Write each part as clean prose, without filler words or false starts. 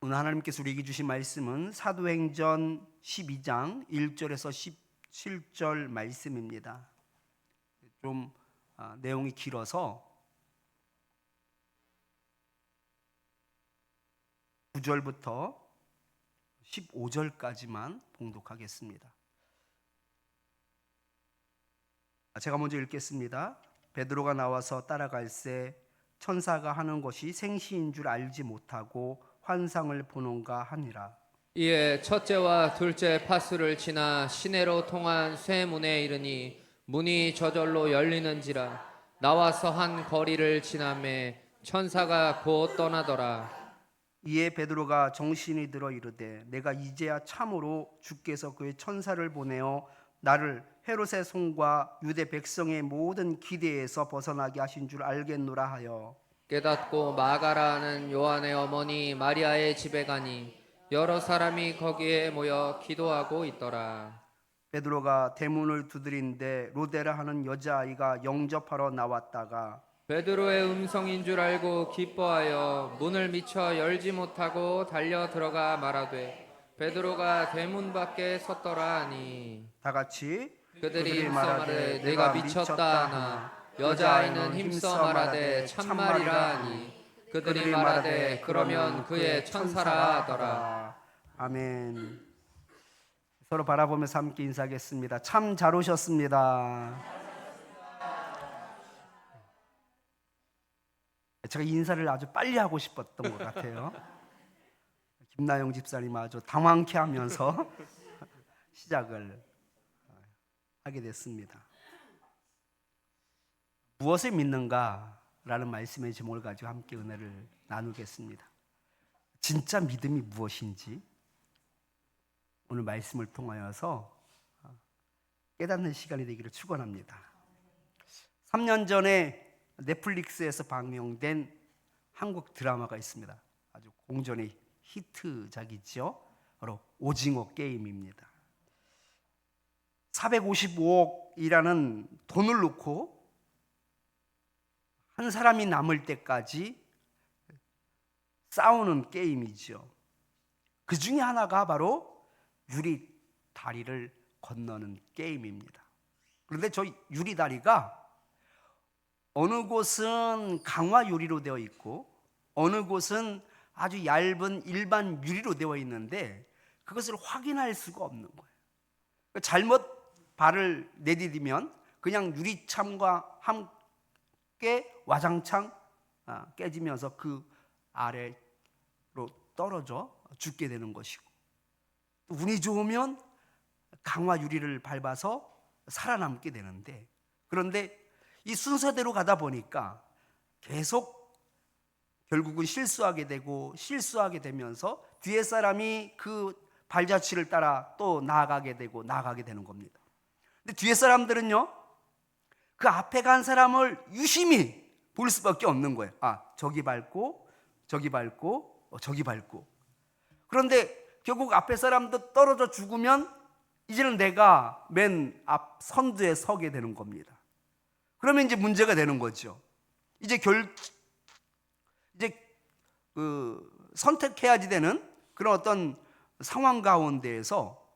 오늘 하나님께서 우리에게 주신 말씀은 사도행전 12장 1절에서 17절 말씀입니다. 좀 내용이 길어서 9절부터 15절까지만 봉독하겠습니다. 제가 먼저 읽겠습니다. 베드로가 나와서 따라갈새 천사가 하는 것이 생시인 줄 알지 못하고 환상을 보는가 하니라. 이에 첫째와 둘째 파수를 지나 시내로 통한 쇠문에 이르니 문이 저절로 열리는지라. 나와서 한 거리를 지나매 천사가 곧 떠나더라. 이에 베드로가 정신이 들어 이르되 내가 이제야 참으로 주께서 그의 천사를 보내어 나를 헤롯의 손과 유대 백성의 모든 기대에서 벗어나게 하신 줄 알겠노라 하여 깨닫고 마가라는 요한의 어머니 마리아의 집에 가니 여러 사람이 거기에 모여 기도하고 있더라. 베드로가 대문을 두드린데 로데라 하는 여자아이가 영접하러 나왔다가 베드로의 음성인 줄 알고 기뻐하여 문을 미쳐 열지 못하고 달려 들어가 말하되 베드로가 대문 밖에 섰더라 하니 다 같이 그들이 힘써 말하되 내가 미쳤다 하나 여자아이는 힘써 말하되 참말이라 하니 그들이 말하되 그러면 그의 천사라 하더라. 아멘. 서로 바라보면서 함께 인사하겠습니다. 참 잘 오셨습니다. 제가 인사를 아주 빨리 하고 싶었던 것 같아요. 김나영 집사님 아주 당황케 하면서 시작을 하게 됐습니다. 무엇을 믿는가라는 말씀의 제목을 가지고 함께 은혜를 나누겠습니다. 진짜 믿음이 무엇인지 오늘 말씀을 통하여서 깨닫는 시간이 되기를 축원합니다. 3년 전에 넷플릭스에서 방영된 한국 드라마가 있습니다. 아주 공전의 히트작이죠. 바로 오징어 게임입니다. 455억이라는 돈을 놓고 한 사람이 남을 때까지 싸우는 게임이죠. 그 중에 하나가 바로 유리 다리를 건너는 게임입니다. 그런데 저 유리 다리가 어느 곳은 강화 유리로 되어 있고 어느 곳은 아주 얇은 일반 유리로 되어 있는데 그것을 확인할 수가 없는 거예요. 잘못 발을 내디디면 그냥 유리창과 함께 와장창 깨지면서 그 아래로 떨어져 죽게 되는 것이고, 운이 좋으면 강화 유리를 밟아서 살아남게 되는데, 그런데 이 순서대로 가다 보니까 계속 결국은 실수하게 되면서 뒤에 사람이 그 발자취를 따라 또 나아가게 되는 겁니다. 근데 뒤에 사람들은요, 그 앞에 간 사람을 유심히 볼 수밖에 없는 거예요. 저기 밟고 저기 밟고 저기 밟고. 그런데 결국 앞에 사람도 떨어져 죽으면 이제는 내가 맨 앞 선두에 서게 되는 겁니다. 그러면 이제 문제가 되는 거죠. 이제 선택해야지 되는 그런 어떤 상황 가운데에서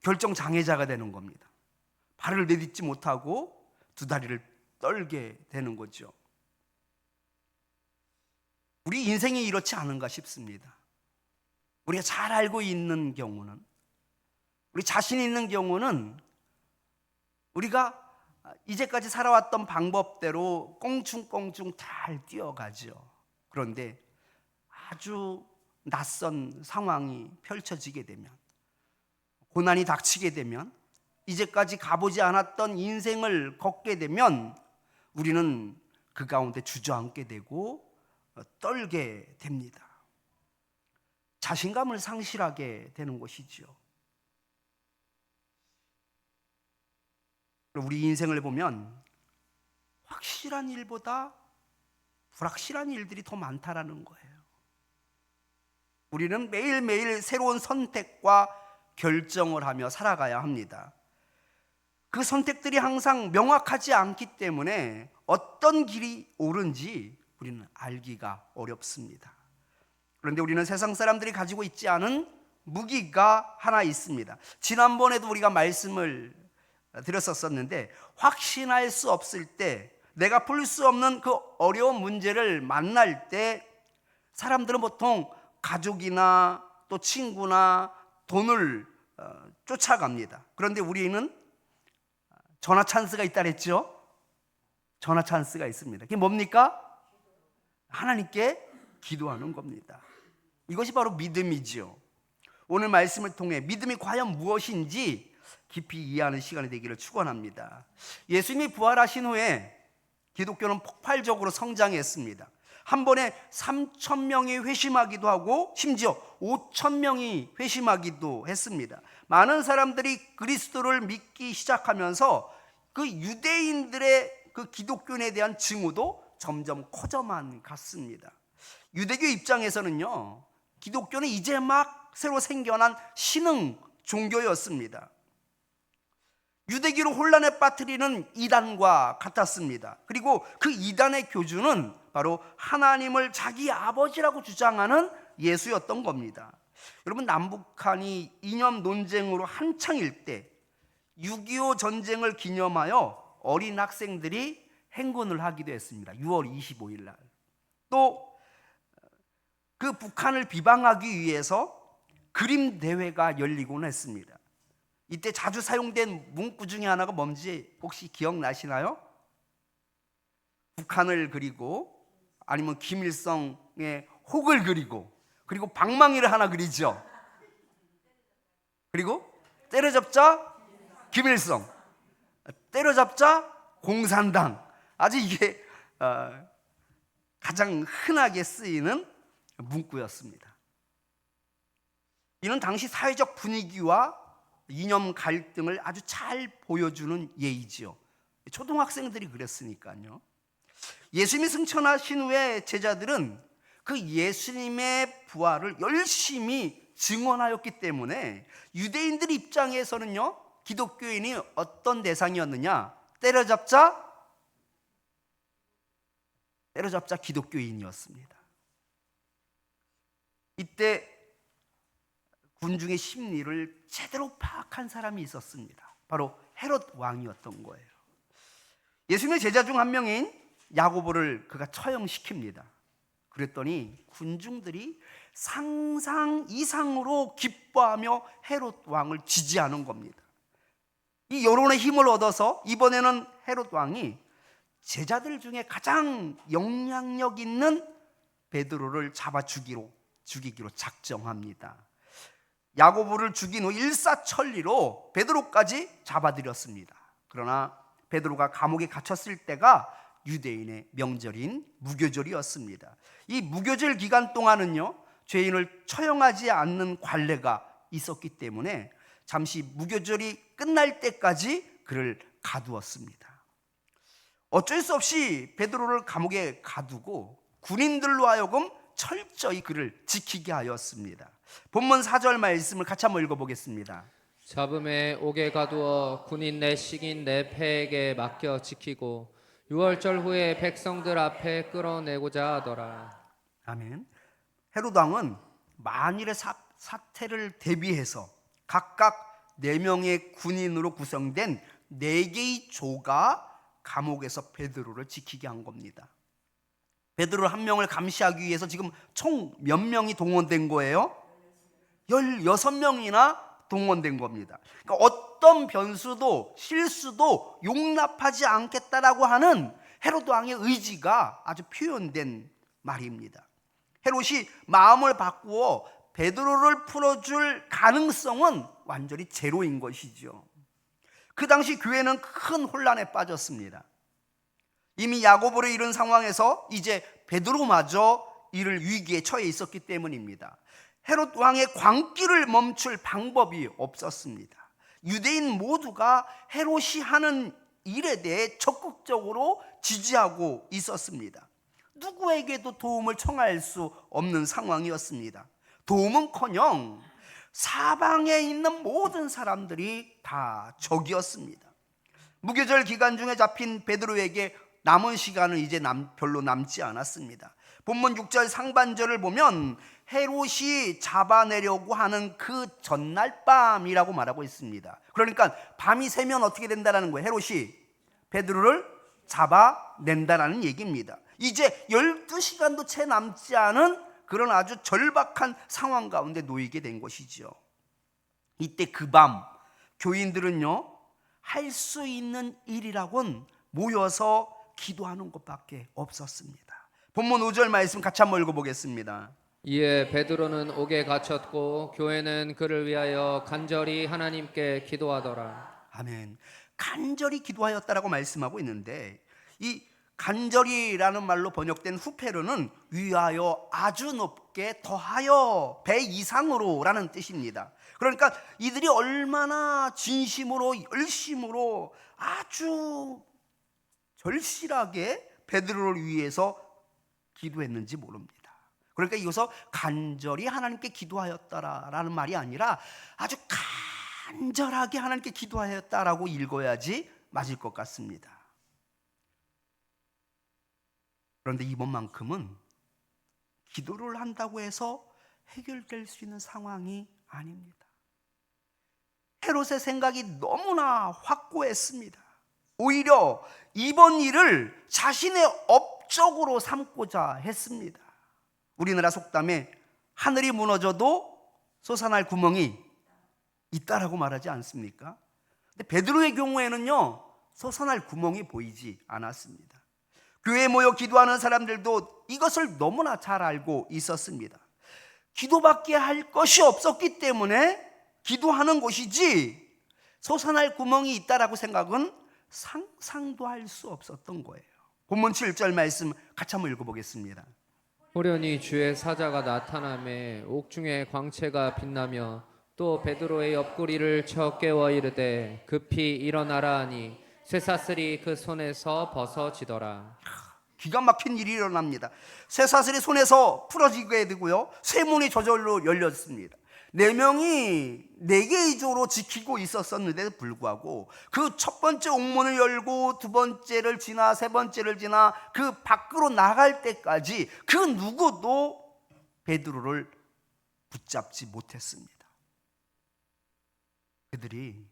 결정 장애자가 되는 겁니다. 발을 내딛지 못하고 두 다리를 떨게 되는 거죠. 우리 인생이 이렇지 않은가 싶습니다. 우리가 잘 알고 있는 경우는, 우리 자신 있는 경우는 우리가 이제까지 살아왔던 방법대로 꽁충꽁충 잘 뛰어가죠. 그런데 아주 낯선 상황이 펼쳐지게 되면, 고난이 닥치게 되면, 이제까지 가보지 않았던 인생을 걷게 되면 우리는 그 가운데 주저앉게 되고 떨게 됩니다. 자신감을 상실하게 되는 것이죠. 우리 인생을 보면 확실한 일보다 불확실한 일들이 더 많다라는 거예요. 우리는 매일매일 새로운 선택과 결정을 하며 살아가야 합니다. 그 선택들이 항상 명확하지 않기 때문에 어떤 길이 옳은지 우리는 알기가 어렵습니다. 그런데 우리는 세상 사람들이 가지고 있지 않은 무기가 하나 있습니다. 지난번에도 우리가 말씀을 드렸었는데, 확신할 수 없을 때, 내가 풀 수 없는 그 어려운 문제를 만날 때 사람들은 보통 가족이나 또 친구나 돈을 쫓아갑니다. 그런데 우리는 전화 찬스가 있다 그랬죠? 전화 찬스가 있습니다. 그게 뭡니까? 하나님께 기도하는 겁니다. 이것이 바로 믿음이지요. 오늘 말씀을 통해 믿음이 과연 무엇인지 깊이 이해하는 시간이 되기를 축원합니다. 예수님이 부활하신 후에 기독교는 폭발적으로 성장했습니다. 한 번에 3,000명이 회심하기도 하고 심지어 5,000명이 회심하기도 했습니다. 많은 사람들이 그리스도를 믿기 시작하면서 그 유대인들의 그 기독교에 대한 증오도 점점 커져만 갔습니다. 유대교 입장에서는요, 기독교는 이제 막 새로 생겨난 신흥 종교였습니다. 유대교로 혼란에 빠뜨리는 이단과 같았습니다. 그리고 그 이단의 교주는 바로 하나님을 자기 아버지라고 주장하는 예수였던 겁니다. 여러분, 남북한이 이념 논쟁으로 한창일 때 6.25 전쟁을 기념하여 어린 학생들이 행군을 하기도 했습니다. 6월 25일 날. 또 그 북한을 비방하기 위해서 그림 대회가 열리곤 했습니다. 이때 자주 사용된 문구 중에 하나가 뭔지 혹시 기억나시나요? 북한을 그리고 아니면 김일성의 혹을 그리고 방망이를 하나 그리죠. 그리고 때려잡자 김일성, 때려잡자 공산당. 아주 이게 가장 흔하게 쓰이는 문구였습니다. 이는 당시 사회적 분위기와 이념 갈등을 아주 잘 보여주는 예이지요. 초등학생들이 그랬으니까요. 예수님이 승천하신 후에 제자들은 그 예수님의 부활을 열심히 증언하였기 때문에 유대인들 입장에서는요, 기독교인이 어떤 대상이었느냐? 때려잡자 기독교인이었습니다. 이때 군중의 심리를 제대로 파악한 사람이 있었습니다. 바로 헤롯 왕이었던 거예요. 예수님의 제자 중 한 명인 야고보를 그가 처형시킵니다. 그랬더니 군중들이 상상 이상으로 기뻐하며 헤롯 왕을 지지하는 겁니다. 이 여론의 힘을 얻어서 이번에는 헤롯 왕이 제자들 중에 가장 영향력 있는 베드로를 잡아 죽이기로 작정합니다. 야고보를 죽인 후 일사천리로 베드로까지 잡아들였습니다. 그러나 베드로가 감옥에 갇혔을 때가 유대인의 명절인 무교절이었습니다. 이 무교절 기간 동안은요, 죄인을 처형하지 않는 관례가 있었기 때문에 잠시 무교절이 끝날 때까지 그를 가두었습니다. 어쩔 수 없이 베드로를 감옥에 가두고 군인들로 하여금 철저히 그를 지키게 하였습니다. 본문 4절 말씀을 같이 한번 읽어보겠습니다. 잡음에 옥에 가두어 군인 내 식인 내 패에게 맡겨 지키고 6월절 후에 백성들 앞에 끌어내고자 하더라. 아멘. 헤롯 왕은 만일의 사태를 대비해서 각각 4명의 군인으로 구성된 4개의 조가 감옥에서 베드로를 지키게 한 겁니다. 베드로 한 명을 감시하기 위해서 지금 총 몇 명이 동원된 거예요? 16명이나 동원된 겁니다. 그러니까 어떤 변수도 실수도 용납하지 않겠다라고 하는 헤롯 왕의 의지가 아주 표현된 말입니다. 헤롯이 마음을 바꾸어 베드로를 풀어줄 가능성은 완전히 제로인 것이죠. 그 당시 교회는 큰 혼란에 빠졌습니다. 이미 야고보를 잃은 상황에서 이제 베드로마저 이를 위기에 처해 있었기 때문입니다. 헤롯 왕의 광기를 멈출 방법이 없었습니다. 유대인 모두가 헤롯이 하는 일에 대해 적극적으로 지지하고 있었습니다. 누구에게도 도움을 청할 수 없는 상황이었습니다. 도움은커녕 사방에 있는 모든 사람들이 다 적이었습니다. 무교절 기간 중에 잡힌 베드로에게 남은 시간은 이제 별로 남지 않았습니다. 본문 6절 상반절을 보면 헤롯이 잡아내려고 하는 그 전날 밤이라고 말하고 있습니다. 그러니까 밤이 새면 어떻게 된다는 거예요? 헤롯이 베드로를 잡아낸다는 얘기입니다. 이제 12시간도 채 남지 않은 그런 아주 절박한 상황 가운데 놓이게 된 것이죠. 이때 그 밤 교인들은요, 할 수 있는 일이라곤 모여서 기도하는 것밖에 없었습니다. 본문 5절 말씀 같이 한번 읽어보겠습니다. 이에 베드로는 옥에 갇혔고 교회는 그를 위하여 간절히 하나님께 기도하더라. 아멘. 간절히 기도하였다라고 말씀하고 있는데, 이 간절히라는 말로 번역된 후페르는 위하여 아주 높게 더하여 배 이상으로 라는 뜻입니다. 그러니까 이들이 얼마나 진심으로 열심으로 아주 절실하게 베드로를 위해서 기도했는지 모릅니다. 그러니까 이것서 간절히 하나님께 기도하였다라는 말이 아니라 아주 간절하게 하나님께 기도하였다라고 읽어야지 맞을 것 같습니다. 그런데 이번만큼은 기도를 한다고 해서 해결될 수 있는 상황이 아닙니다. 헤롯의 생각이 너무나 확고했습니다. 오히려 이번 일을 자신의 업적으로 삼고자 했습니다. 우리나라 속담에 하늘이 무너져도 솟아날 구멍이 있다라고 말하지 않습니까? 근데 베드로의 경우에는요, 솟아날 구멍이 보이지 않았습니다. 교회에 모여 기도하는 사람들도 이것을 너무나 잘 알고 있었습니다. 기도밖에 할 것이 없었기 때문에 기도하는 것이지 솟아날 구멍이 있다라고 생각은 상상도 할 수 없었던 거예요. 본문 7절 말씀 같이 한번 읽어보겠습니다. 호련히 주의 사자가 나타나매 옥중에 광채가 빛나며 또 베드로의 옆구리를 쳐 깨워 이르되 급히 일어나라 하니 쇠사슬이 그 손에서 벗어지더라. 기가 막힌 일이 일어납니다. 쇠사슬이 손에서 풀어지게 되고요, 쇠문이 저절로 열렸습니다. 4명이 4개의 조로 지키고 있었는데도 불구하고 그 첫 번째 옥문을 열고 두 번째를 지나 세 번째를 지나 그 밖으로 나갈 때까지 그 누구도 베드로를 붙잡지 못했습니다. 그들이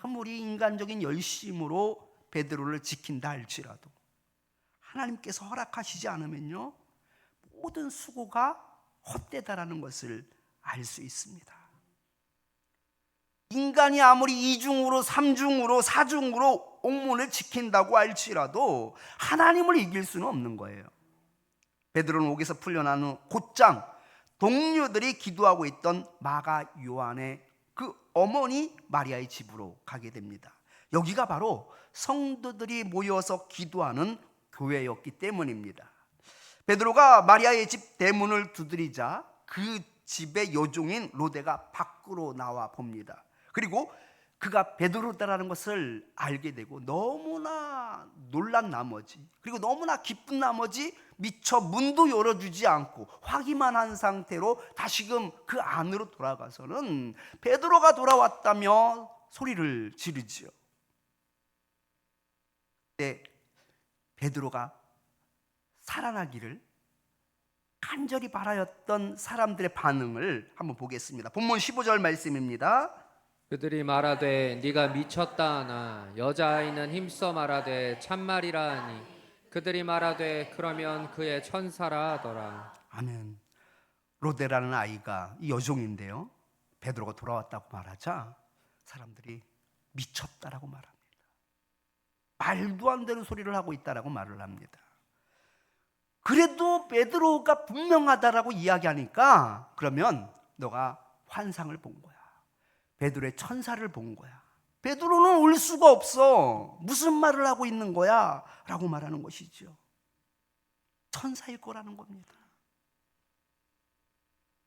아무리 인간적인 열심으로 베드로를 지킨다 할지라도 하나님께서 허락하시지 않으면요, 모든 수고가 헛되다라는 것을 알 수 있습니다. 인간이 아무리 2중으로 3중으로 4중으로 옥문을 지킨다고 할지라도 하나님을 이길 수는 없는 거예요. 베드로는 옥에서 풀려난 후 곧장 동료들이 기도하고 있던 마가 요한의 그 어머니 마리아의 집으로 가게 됩니다. 여기가 바로 성도들이 모여서 기도하는 교회였기 때문입니다. 베드로가 마리아의 집 대문을 두드리자 그 집의 여종인 로데가 밖으로 나와 봅니다. 그리고 그가 베드로다라는 것을 알게 되고 너무나 놀란 나머지, 그리고 너무나 기쁜 나머지 미처 문도 열어주지 않고 확인만 한 상태로 다시금 그 안으로 돌아가서는 베드로가 돌아왔다며 소리를 지르지요. 그때 베드로가 살아나기를 간절히 바라였던 사람들의 반응을 한번 보겠습니다. 본문 15절 말씀입니다. 그들이 말하되 네가 미쳤다 하나 여자아이는 힘써 말하되 참말이라 하니 그들이 말하되 그러면 그의 천사라 하더라. 아멘. 로데라는 아이가 이 여종인데요, 베드로가 돌아왔다고 말하자 사람들이 미쳤다라고 말합니다. 말도 안 되는 소리를 하고 있다라고 말을 합니다. 그래도 베드로가 분명하다라고 이야기하니까 그러면 너가 환상을 본 거야, 베드로의 천사를 본 거야, 베드로는 올 수가 없어, 무슨 말을 하고 있는 거야 라고 말하는 것이죠. 천사일 거라는 겁니다.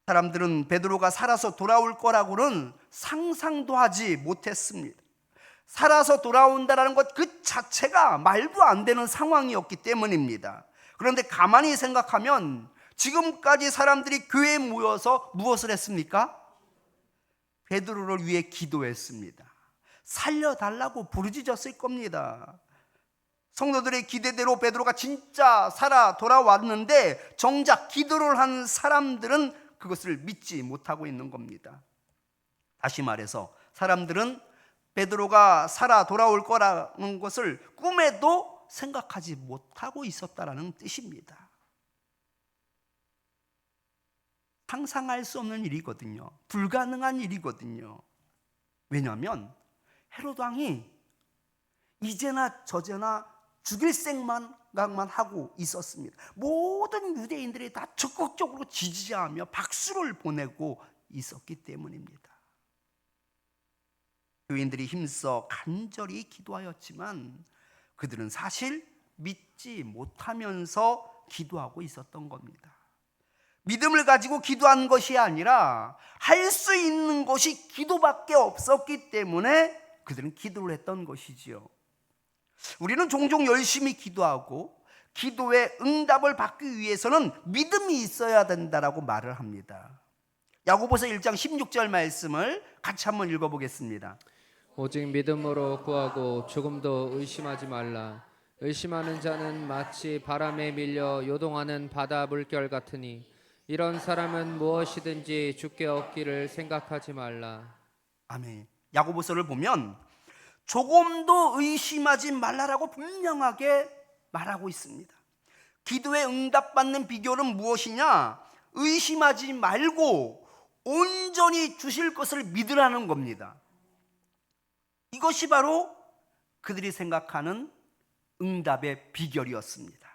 사람들은 베드로가 살아서 돌아올 거라고는 상상도 하지 못했습니다. 살아서 돌아온다는 것 그 자체가 말도 안 되는 상황이었기 때문입니다. 그런데 가만히 생각하면 지금까지 사람들이 교회에 모여서 무엇을 했습니까? 베드로를 위해 기도했습니다. 살려달라고 부르짖었을 겁니다. 성도들의 기대대로 베드로가 진짜 살아 돌아왔는데 정작 기도를 한 사람들은 그것을 믿지 못하고 있는 겁니다. 다시 말해서 사람들은 베드로가 살아 돌아올 거라는 것을 꿈에도 생각하지 못하고 있었다라는 뜻입니다. 상상할 수 없는 일이거든요. 불가능한 일이거든요. 왜냐하면 헤롯 왕이 이제나 저제나 죽일 생각만 하고 있었습니다. 모든 유대인들이 다 적극적으로 지지하며 박수를 보내고 있었기 때문입니다. 교인들이 힘써 간절히 기도하였지만 그들은 사실 믿지 못하면서 기도하고 있었던 겁니다. 믿음을 가지고 기도한 것이 아니라 할 수 있는 것이 기도밖에 없었기 때문에 그들은 기도를 했던 것이지요. 우리는 종종 열심히 기도하고 기도의 응답을 받기 위해서는 믿음이 있어야 된다라고 말을 합니다. 야고보서 1장 16절 말씀을 같이 한번 읽어보겠습니다. 오직 믿음으로 구하고 조금도 의심하지 말라. 의심하는 자는 마치 바람에 밀려 요동하는 바다 물결 같으니 이런 사람은 무엇이든지 주께 얻기를 생각하지 말라. 아멘. 야고보서를 보면 조금도 의심하지 말라라고 분명하게 말하고 있습니다. 기도에 응답받는 비결은 무엇이냐? 의심하지 말고 온전히 주실 것을 믿으라는 겁니다. 이것이 바로 그들이 생각하는 응답의 비결이었습니다.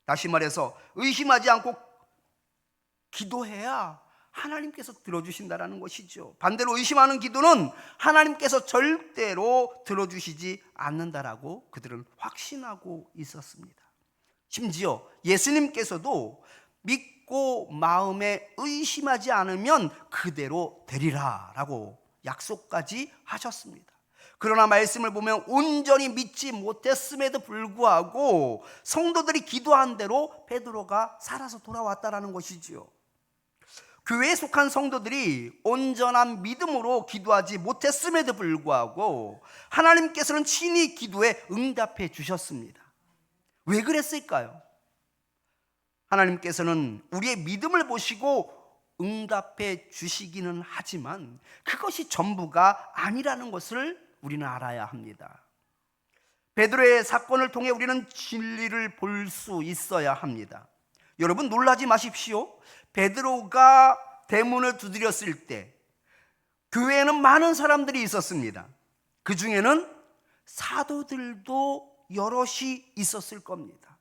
다시 말해서 의심하지 않고 기도해야 하나님께서 들어주신다라는 것이죠. 반대로 의심하는 기도는 하나님께서 절대로 들어주시지 않는다라고 그들은 확신하고 있었습니다. 심지어 예수님께서도 믿고 마음에 의심하지 않으면 그대로 되리라라고 약속까지 하셨습니다. 그러나 말씀을 보면 온전히 믿지 못했음에도 불구하고 성도들이 기도한 대로 베드로가 살아서 돌아왔다라는 것이지요. 교회에 속한 성도들이 온전한 믿음으로 기도하지 못했음에도 불구하고 하나님께서는 친히 기도에 응답해 주셨습니다. 왜 그랬을까요? 하나님께서는 우리의 믿음을 보시고 응답해 주시기는 하지만 그것이 전부가 아니라는 것을 우리는 알아야 합니다. 베드로의 사건을 통해 우리는 진리를 볼 수 있어야 합니다. 여러분 놀라지 마십시오. 베드로가 대문을 두드렸을 때 교회에는 많은 사람들이 있었습니다. 그 중에는 사도들도 여럿이 있었을 겁니다.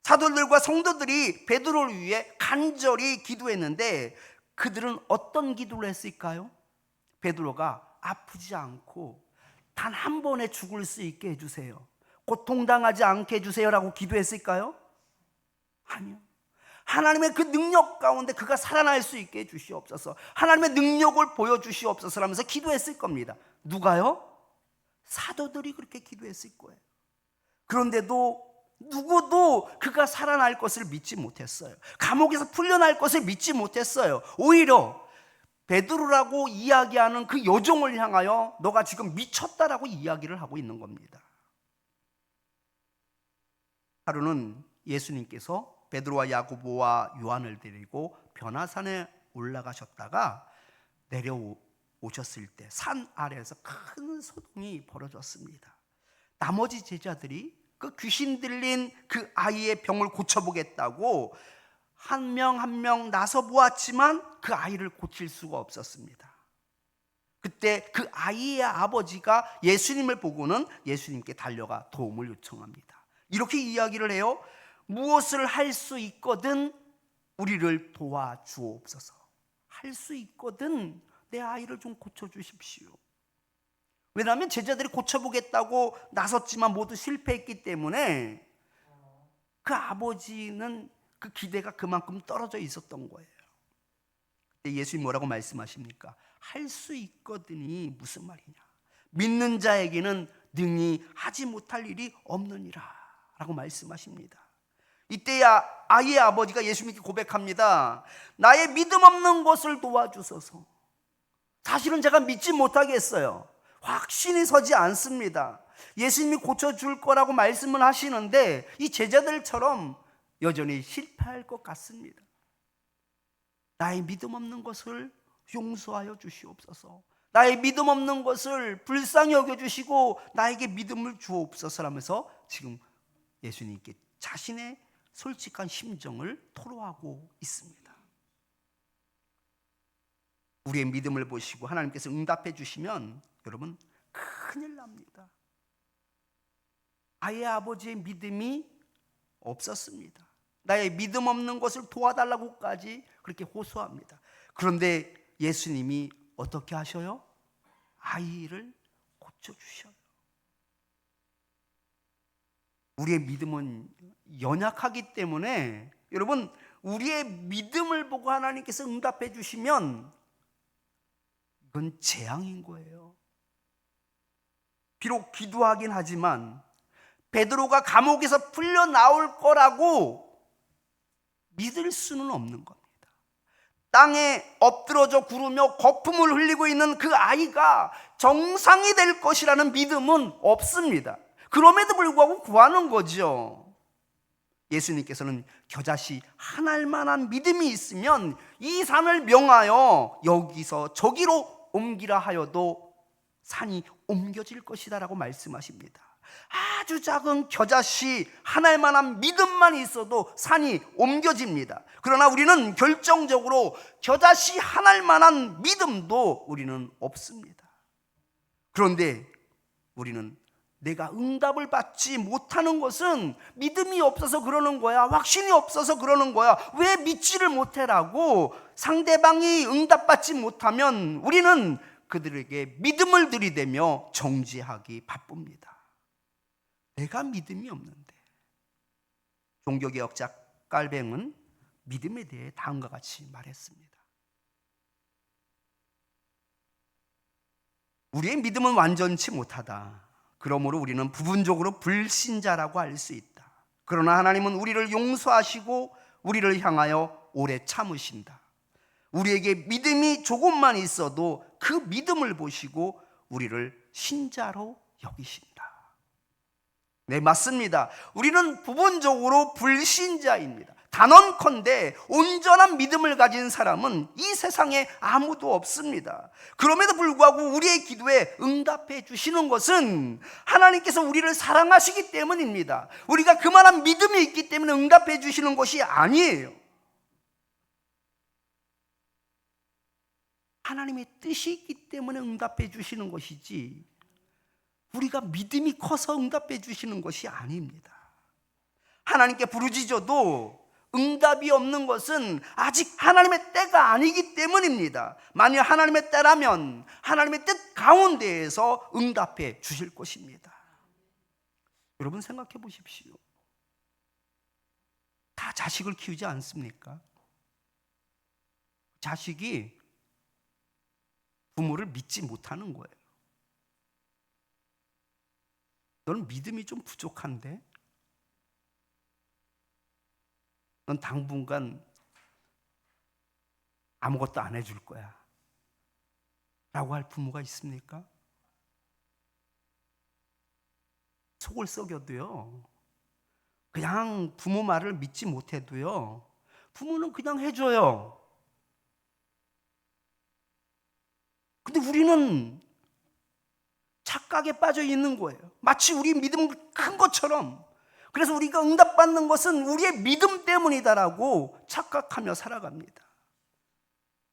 사도들과 성도들이 베드로를 위해 간절히 기도했는데 그들은 어떤 기도를 했을까요? 베드로가 아프지 않고 단 한 번에 죽을 수 있게 해주세요, 고통당하지 않게 해주세요라고 기도했을까요? 아니요. 하나님의 그 능력 가운데 그가 살아날 수 있게 해주시옵소서, 하나님의 능력을 보여주시옵소서 하면서 기도했을 겁니다. 누가요? 사도들이 그렇게 기도했을 거예요. 그런데도 누구도 그가 살아날 것을 믿지 못했어요. 감옥에서 풀려날 것을 믿지 못했어요. 오히려 베드로라고 이야기하는 그 여종을 향하여 너가 지금 미쳤다라고 이야기를 하고 있는 겁니다. 하루는 예수님께서 베드로와 야고보와 요한을 데리고 변화산에 올라가셨다가 내려오셨을 때 산 아래에서 큰 소동이 벌어졌습니다. 나머지 제자들이 그 귀신 들린 그 아이의 병을 고쳐보겠다고 한 명 한 명 나서 보았지만 그 아이를 고칠 수가 없었습니다. 그때 그 아이의 아버지가 예수님을 보고는 예수님께 달려가 도움을 요청합니다. 이렇게 이야기를 해요. 무엇을 할 수 있거든 우리를 도와주옵소서. 할 수 있거든 내 아이를 좀 고쳐주십시오. 왜냐하면 제자들이 고쳐보겠다고 나섰지만 모두 실패했기 때문에 그 아버지는 그 기대가 그만큼 떨어져 있었던 거예요. 예수님 뭐라고 말씀하십니까? 할 수 있거든이 무슨 말이냐? 믿는 자에게는 능히 하지 못할 일이 없느니라 라고 말씀하십니다. 이때야 아이의 아버지가 예수님께 고백합니다. 나의 믿음 없는 것을 도와주소서. 사실은 제가 믿지 못하겠어요. 확신이 서지 않습니다. 예수님이 고쳐줄 거라고 말씀을 하시는데 이 제자들처럼 여전히 실패할 것 같습니다. 나의 믿음 없는 것을 용서하여 주시옵소서. 나의 믿음 없는 것을 불쌍히 여겨주시고 나에게 믿음을 주옵소서라면서 지금 예수님께 자신의 솔직한 심정을 토로하고 있습니다. 우리의 믿음을 보시고 하나님께서 응답해 주시면 여러분 큰일 납니다. 아예 아버지의 믿음이 없었습니다. 나의 믿음 없는 것을 도와달라고까지 그렇게 호소합니다. 그런데 예수님이 어떻게 하셔요? 아이를 고쳐주셔요. 우리의 믿음은 연약하기 때문에 여러분 우리의 믿음을 보고 하나님께서 응답해 주시면 이건 재앙인 거예요. 비록 기도하긴 하지만 베드로가 감옥에서 풀려 나올 거라고 믿을 수는 없는 겁니다. 땅에 엎드러져 구르며 거품을 흘리고 있는 그 아이가 정상이 될 것이라는 믿음은 없습니다. 그럼에도 불구하고 구하는 거죠. 예수님께서는 겨자씨 한 알만한 믿음이 있으면 이 산을 명하여 여기서 저기로 옮기라 하여도 산이 옮겨질 것이다 라고 말씀하십니다. 아주 작은 겨자씨 한 알만한 믿음만 있어도 산이 옮겨집니다. 그러나 우리는 결정적으로 겨자씨 한 알만한 믿음도 우리는 없습니다. 그런데 우리는 내가 응답을 받지 못하는 것은 믿음이 없어서 그러는 거야, 확신이 없어서 그러는 거야, 왜 믿지를 못해라고 상대방이 응답받지 못하면 우리는 그들에게 믿음을 들이대며 정죄하기 바쁩니다. 내가 믿음이 없는데. 종교개혁자 깔뱅은 믿음에 대해 다음과 같이 말했습니다. 우리의 믿음은 완전치 못하다. 그러므로 우리는 부분적으로 불신자라고 할 수 있다. 그러나 하나님은 우리를 용서하시고 우리를 향하여 오래 참으신다. 우리에게 믿음이 조금만 있어도 그 믿음을 보시고 우리를 신자로 여기신다. 네, 맞습니다. 우리는 부분적으로 불신자입니다. 단언컨대 온전한 믿음을 가진 사람은 이 세상에 아무도 없습니다. 그럼에도 불구하고 우리의 기도에 응답해 주시는 것은 하나님께서 우리를 사랑하시기 때문입니다. 우리가 그만한 믿음이 있기 때문에 응답해 주시는 것이 아니에요. 하나님의 뜻이 있기 때문에 응답해 주시는 것이지 우리가 믿음이 커서 응답해 주시는 것이 아닙니다. 하나님께 부르짖어도 응답이 없는 것은 아직 하나님의 때가 아니기 때문입니다. 만일 하나님의 때라면 하나님의 뜻 가운데에서 응답해 주실 것입니다. 여러분 생각해 보십시오. 다 자식을 키우지 않습니까? 자식이 부모를 믿지 못하는 거예요. 너는 믿음이 좀 부족한데? 넌 당분간 아무것도 안 해줄 거야 라고 할 부모가 있습니까? 속을 썩여도요, 그냥 부모 말을 믿지 못해도요, 부모는 그냥 해줘요. 근데 우리는 착각에 빠져 있는 거예요. 마치 우리 믿음이 큰 것처럼. 그래서 우리가 응답받는 것은 우리의 믿음 때문이다라고 착각하며 살아갑니다.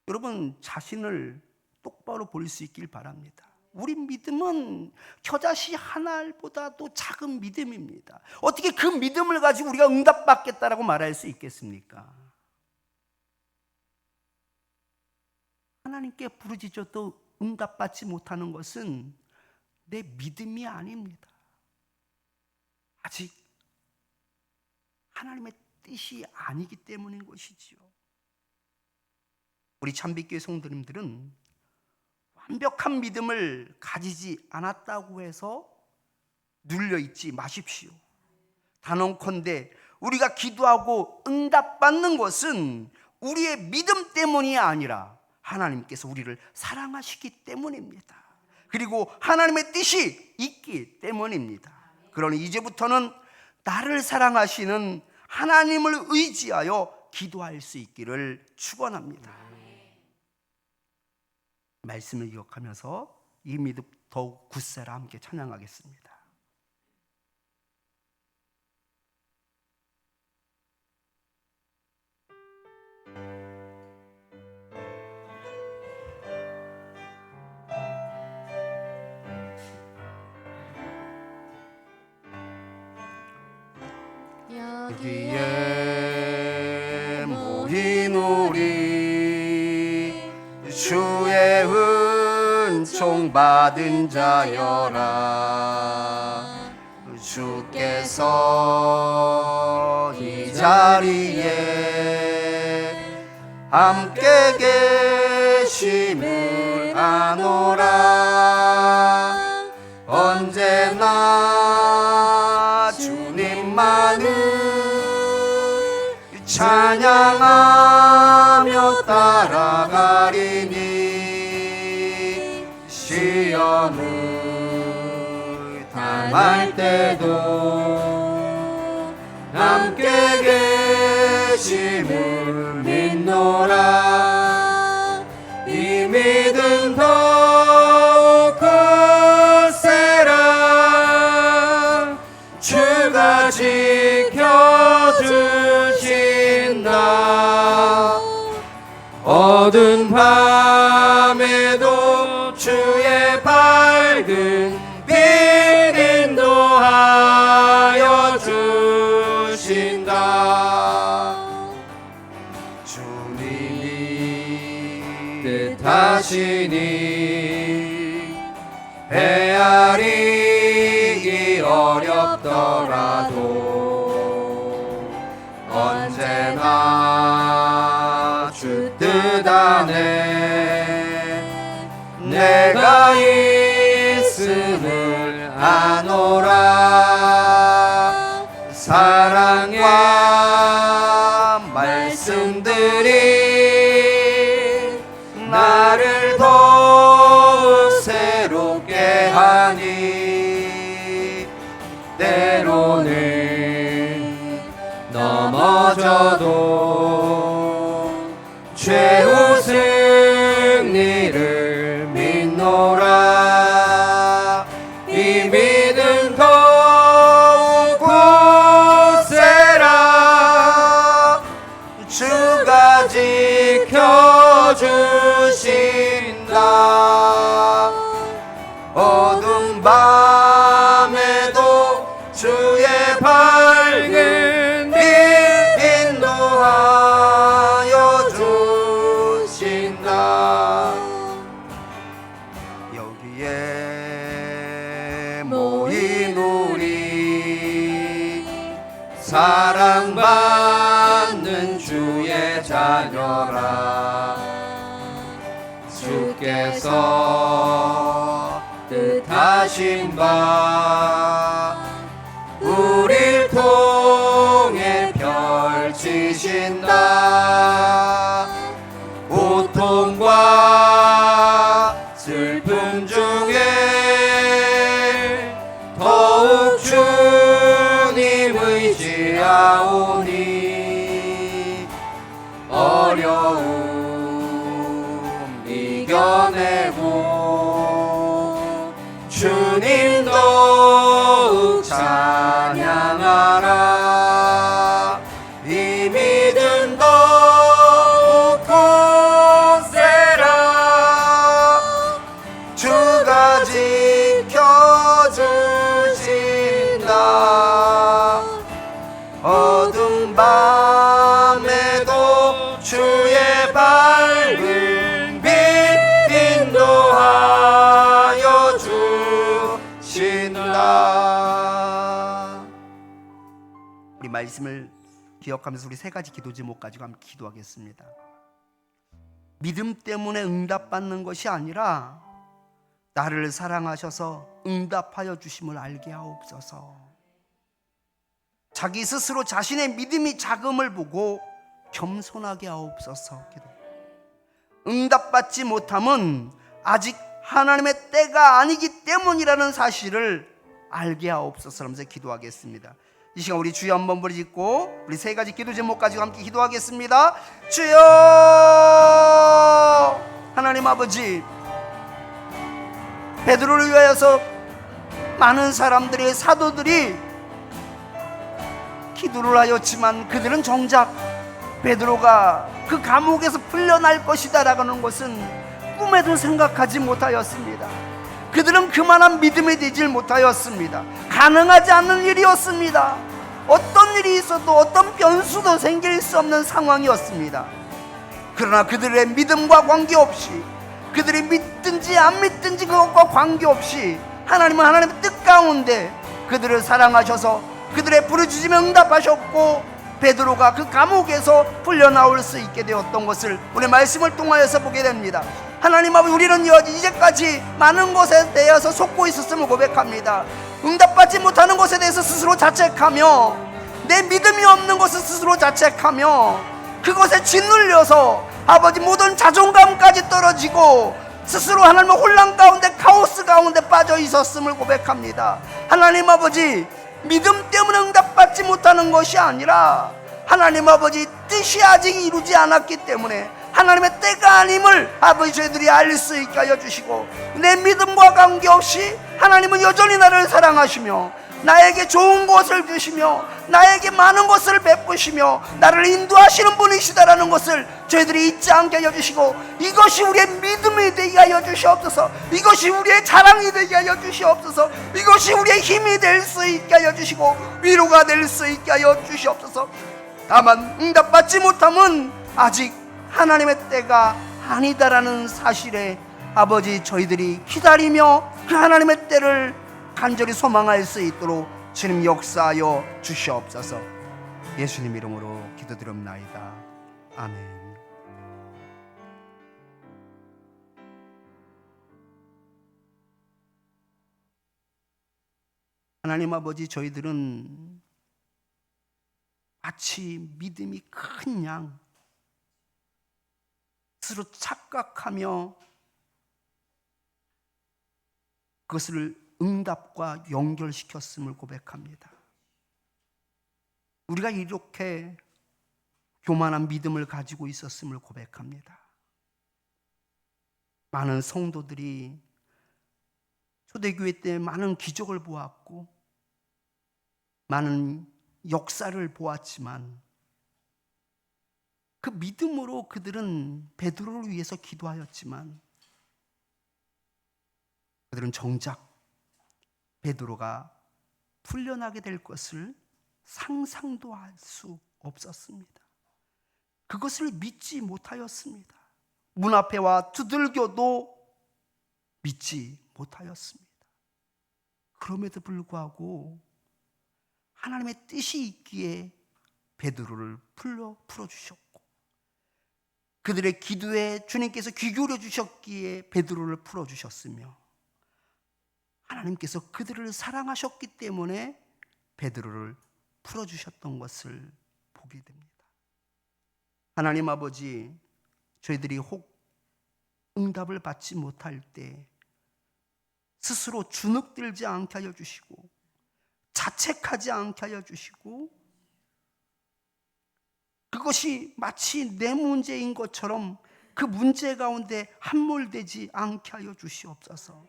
여러분 자신을 똑바로 볼 수 있길 바랍니다. 우리 믿음은 겨자씨 한 알보다도 작은 믿음입니다. 어떻게 그 믿음을 가지고 우리가 응답받겠다라고 말할 수 있겠습니까? 하나님께 부르짖어도 응답받지 못하는 것은 내 믿음이 아닙니다. 아직 하나님의 뜻이 아니기 때문인 것이지요. 우리 참빛교회 성도님들은 완벽한 믿음을 가지지 않았다고 해서 눌려있지 마십시오. 단언컨대 우리가 기도하고 응답받는 것은 우리의 믿음 때문이 아니라 하나님께서 우리를 사랑하시기 때문입니다. 그리고 하나님의 뜻이 있기 때문입니다. 그러니 이제부터는 나를 사랑하시는 하나님을 의지하여 기도할 수 있기를 축원합니다. 말씀을 기억하면서 이 믿음 더욱 굳세라 함께 찬양하겠습니다. 여기에 모인 우리 주의 은총 받은 자여라. 주께서 이 자리에 함께 계심을 아노라. 언제나 주님만을 찬양하며 따라가리니 시험을 당할 때도 함께 계심을 믿노라. 이 믿음 더욱 굳세라. 주가 지켜주신다. 어두운 밤에도 주의 밝은 빛 인도하여 주신다. 주님이 뜻하시니 헤아리기 어렵더라도 언제나 주 뜻 안에 내가 있음을 아노라. 사랑과 말씀들이 나를 더욱 새롭게 하니 때로는 넘어져도 최후 승리를 믿노라. 이 믿음 더욱 굳세라. 주가 지켜주신다. 어두운 밤에도 주의 밝은 빛 인도하여 주신다. 여기에 모인 우리 사랑받는 주의 자녀라. 주께서 뜻하신 바 우릴 통해 펼치신다. 고통과 슬픔 중에 더욱 주님 의지하오니 어려움 이겨내고 주님 더욱 찬양하라. 이 믿음 더욱 굳세라. 주가 지켜주신다. 어두운 밤에도 주의 밝은 빛 인도하여 주신다. 우리 말씀을 기억하면서 우리 세 가지 기도 제목 가지고 함께 기도하겠습니다. 믿음 때문에 응답받는 것이 아니라 나를 사랑하셔서 응답하여 주심을 알게 하옵소서. 자기 스스로 자신의 믿음이 작음을 보고 겸손하게 하옵소서. 응답받지 못함은 아직 하나님의 하나님의 때가 아니기 때문이라는 사실을 알게 하옵소서 하면서 기도하겠습니다. 이 시간 우리 주여 한번 부르짖고 우리 세 가지 기도 제목 가지고 함께 기도하겠습니다. 주여, 하나님 아버지, 베드로를 위하여서 많은 사람들의 사도들이 기도를 하였지만 그들은 정작 베드로가 그 감옥에서 풀려날 것이다 라는 것은 꿈에도 생각하지 못하였습니다. 그들은 그만한 믿음이 되질 못하였습니다. 가능하지 않는 일이었습니다. 어떤 일이 있어도 어떤 변수도 생길 수 없는 상황이었습니다. 그러나 그들의 믿음과 관계없이, 그들이 믿든지 안 믿든지 그것과 관계없이 하나님은 하나님의 뜻 가운데 그들을 사랑하셔서 그들의 부르짖음에 응답하셨고 베드로가 그 감옥에서 풀려나올 수 있게 되었던 것을 오늘 말씀을 통하여서 보게 됩니다. 하나님 아버지, 우리는 이제까지 많은 것에 대해서 속고 있었음을 고백합니다. 응답받지 못하는 것에 대해서 스스로 자책하며, 내 믿음이 없는 것을 스스로 자책하며, 그것에 짓눌려서 아버지 모든 자존감까지 떨어지고 스스로 하나님의 혼란 가운데, 카오스 가운데 빠져 있었음을 고백합니다. 하나님 아버지, 믿음 때문에 응답받지 못하는 것이 아니라 하나님 아버지 뜻이 아직 이루지 않았기 때문에 하나님의 때가 아님을 아버지 저희들이 알 수 있게 하여 주시고, 내 믿음과 관계없이 하나님은 여전히 나를 사랑하시며 나에게 좋은 것을 주시며 나에게 많은 것을 베푸시며 나를 인도하시는 분이시다라는 것을 저희들이 잊지 않게 하여 주시고, 이것이 우리의 믿음이 되게 하여 주시옵소서. 이것이 우리의 자랑이 되게 하여 주시옵소서. 이것이 우리의 힘이 될 수 있게 하여 주시고 위로가 될 수 있게 하여 주시옵소서. 다만 응답받지 못함은 아직 하나님의 때가 아니다라는 사실에 아버지 저희들이 기다리며 그 하나님의 때를 간절히 소망할 수 있도록 주님 역사하여 주시옵소서. 예수님 이름으로 기도드립나이다. 아멘. 하나님 아버지, 저희들은 마치 믿음이 큰 양, 스스로 착각하며 그것을 응답과 연결시켰음을 고백합니다. 우리가 이렇게 교만한 믿음을 가지고 있었음을 고백합니다. 많은 성도들이 초대교회 때 많은 기적을 보았고 많은 역사를 보았지만 그 믿음으로 그들은 베드로를 위해서 기도하였지만 그들은 정작 베드로가 풀려나게 될 것을 상상도 할 수 없었습니다. 그것을 믿지 못하였습니다. 문 앞에 와 두들겨도 믿지 못하였습니다. 그럼에도 불구하고 하나님의 뜻이 있기에 베드로를 풀어주셨고, 그들의 기도에 주님께서 귀 기울여 주셨기에 베드로를 풀어주셨으며, 하나님께서 그들을 사랑하셨기 때문에 베드로를 풀어주셨던 것을 보게 됩니다. 하나님 아버지, 저희들이 혹 응답을 받지 못할 때 스스로 주눅들지 않게 하여 주시고 자책하지 않게 하여 주시고, 그것이 마치 내 문제인 것처럼 그 문제 가운데 함몰되지 않게 하여 주시옵소서.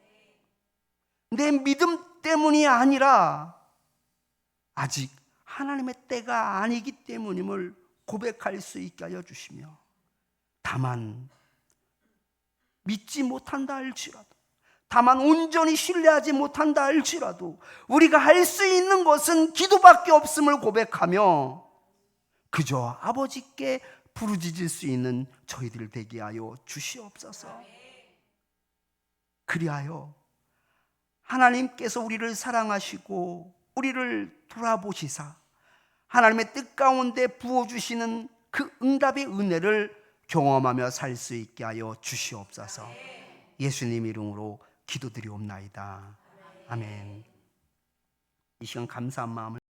내 믿음 때문이 아니라 아직 하나님의 때가 아니기 때문임을 고백할 수 있게 하여 주시며, 다만 믿지 못한다 할지라도, 다만 온전히 신뢰하지 못한다 할지라도 우리가 할 수 있는 것은 기도밖에 없음을 고백하며 그저 아버지께 부르짖을 수 있는 저희들 되게 하여 주시옵소서. 그리하여 하나님께서 우리를 사랑하시고 우리를 돌아보시사 하나님의 뜻 가운데 부어주시는 그 응답의 은혜를 경험하며 살 수 있게 하여 주시옵소서. 예수님 이름으로 기도드리옵나이다. 아멘. 이 시간 감사한 마음을